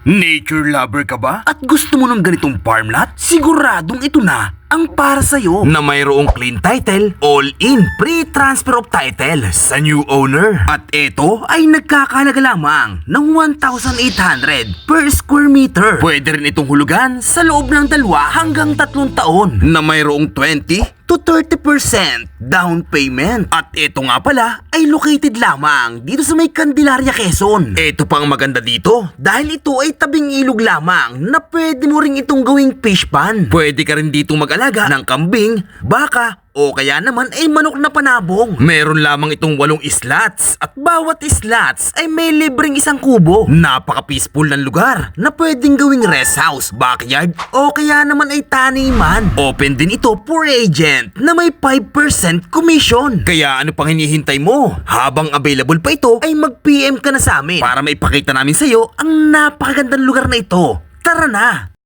Nature lover ka ba? At gusto mo ng ganitong farm lot? Siguradong ito na ang para sa'yo na mayroong clean title, all-in pre-transfer of title sa new owner. At ito ay nagkakahalaga lamang ng 1,800 per square meter. Pwede rin itong hulugan sa loob ng 2 hanggang 3 taon na mayroong 20 to 30% down payment. At ito nga pala ay located lamang dito sa may Candelaria, Quezon. Ito pang maganda dito dahil ito ay tabing ilog lamang na pwede mo ring itong gawing fish pond. Pwede ka rin ditong mag-alaga ng kambing, baka, o kaya naman ay manok na panabong. Meron lamang itong 8 slots at bawat slots ay may libreng 1 kubo. Napaka-peaceful ng lugar na pwedeng gawing rest house, backyard o kaya naman ay taniman. Open din ito for agent na may 5% commission. Kaya ano pang hinihintay mo? Habang available pa ito ay mag-PM ka na sa amin para maipakita namin sa iyo ang napakagandang lugar na ito. Tara na!